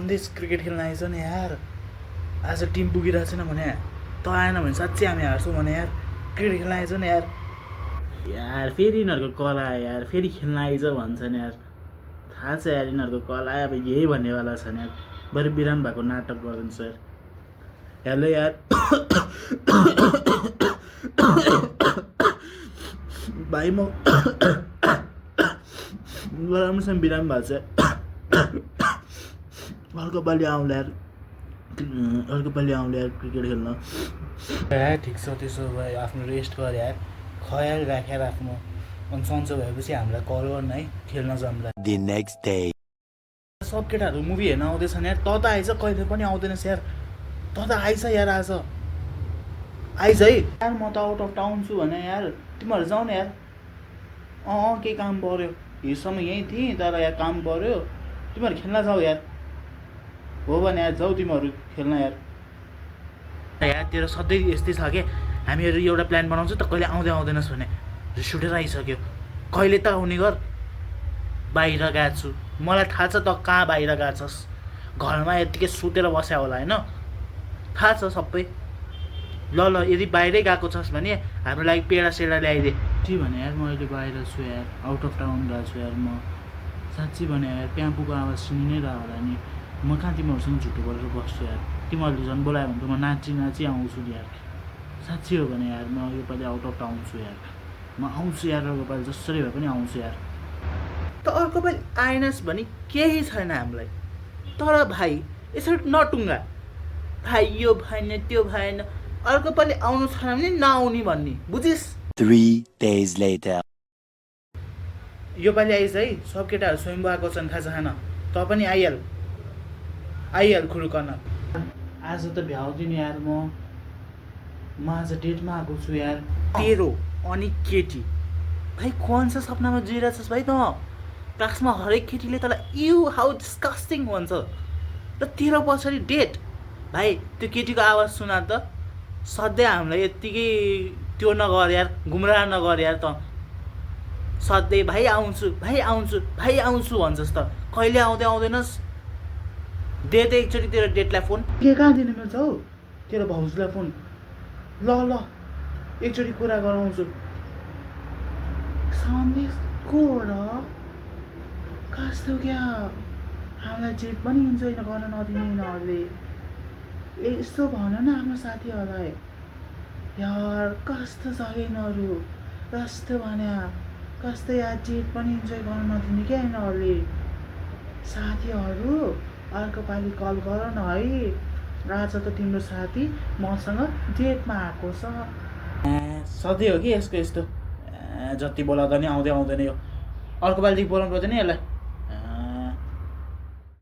सन्देश क्रिकेट खेल्न आइज नि यार। आज टिम पुगिरहेको छैन भने त आएन भने साँच्चै हामी हार्छौँ भने यार। क्रिकेट खेल्न आइज नि यार। यार फेरि यिनीहरूको कल आयो यार, फेरि खेल्न आइज भन्छन् यार। थाहा छ यार यिनीहरूको कल आयो, अब यही भन्नेवाला छन् यार। बरु बिराम भएको नाटक गरिदिन्छ यार। हेलो यार भाइ म राम्रोसँग बिराम भएको छ। अर्को पालि आउँला यार, अर्को पालि आउँला यार क्रिकेट खेल्न। यार ठिक छ, त्यसो भए आफ्नो रेस्ट गर यार, ख्याल राखेर आफ्नो। अनि सन्चो भएपछि हामीलाई कल गर्नु है, खेल्न जाउँला। The next day. सब केटाहरू मुभी हेर्न आउँदैछन् यार। त आइज, कहिले पनि आउँदैनस् यार। त आइज यार, आज आइज है यार। म त आउट अफ टाउन छु भने यार, तिमीहरू जाऊ न यार। केही काम पऱ्यो, हिजोसम्म यहीँ थिएँ तर यार काम पऱ्यो। तिमीहरू खेल्न जाऊ यार। हो भने यार जाऊ तिमीहरू खेल्न यार। यार तेरो सधैँ यस्तै छ क्या, हामीहरू एउटा प्लान बनाउँछ त कहिले आउँदैनस् भने रिस उठेर आइसक्यो। कहिले त आउने गर। बाहिर गएको छु, मलाई थाहा छ त कहाँ बाहिर गएको छस्। घरमा यत्तिकै सुतेर बस्या होला होइन, थाहा छ सबै। ल यदि बाहिरै गएको छस् भने हाम्रो लागि पेडा सेडा ल्याइदे। के भने यार म अहिले बाहिर छु यार, आउट अफ टाउन गएको छु यार। म साँच्ची भने यार प्याम्पूको आवाज सुनि नै रह होला नि। म कहाँ तिमीहरूसँग झुटो गरेर बस्छु यार। तिमीहरूले झन् बोलायो भने त म नाची आउँछु नि यार। साँच्ची हो भने यार म योपालि आउट अफ टाउन छु यार। म आउँछु यार, अर्को पालि जसरी भए पनि आउँछु यार। त अर्को पालि आएनस् भने केही छैन हामीलाई। तर भाइ यसरी नटुङ्गा, भाइ यो भएन त्यो भएन, अर्को पालि आउनु छैन भने नआउने भन्ने, बुझिस्? 3 days later. योपालि आइज है। सब केटाहरू स्वयं आएको छन् खाजा खान। त पनि आइहाल खुरुकन। आज त भ्याउँदिनँ यार। म आज डेटमा आएको छु यार। तेरो अनि केटी भाइ कौन सा सपनामा जिरहेछस् भाइ त? क्लासमा हरेक केटीले तँलाई यु हाउ डिस्कस्टिङ भन्छ, र तेरो पछाडि डेट। भाइ त्यो केटीको आवाज सुना त। सधैँ हामीलाई यत्तिकै त्यो नगर यार, गुमराह नगर यार। त सधैँ भाइ आउँछु भन्छस् त, कहिले आउँदैनस्। दे त एकचोटि तेरो डेटलाई फोन। के कहाँ दिनु मिल्छ हौ तेरो भाउजूलाई फोन? ल एकचोटि कुरा गराउँछु। सन्देश को हो र? कस्तो क्या, हामीलाई जेट पनि इन्जोय गर्न नदिने यिनीहरूले। यस्तो भन न आफ्नो साथीहरूलाई यार, कस्तो छ यिनीहरू। कस्तो भन्या, कस्तो यार, जेट पनि इन्जोय गर्न नदिने क्या यिनीहरूले। साथीहरू अर्को पालि कल गर न है। आज त तिम्रो साथी मसँग जेटमा आएको छ। सधैँ हो कि यसको यस्तो, जति बोलाउँदा नि आउँदैन यो। अर्को पालिदेखि बोलाउनु पर्दैन यसलाई।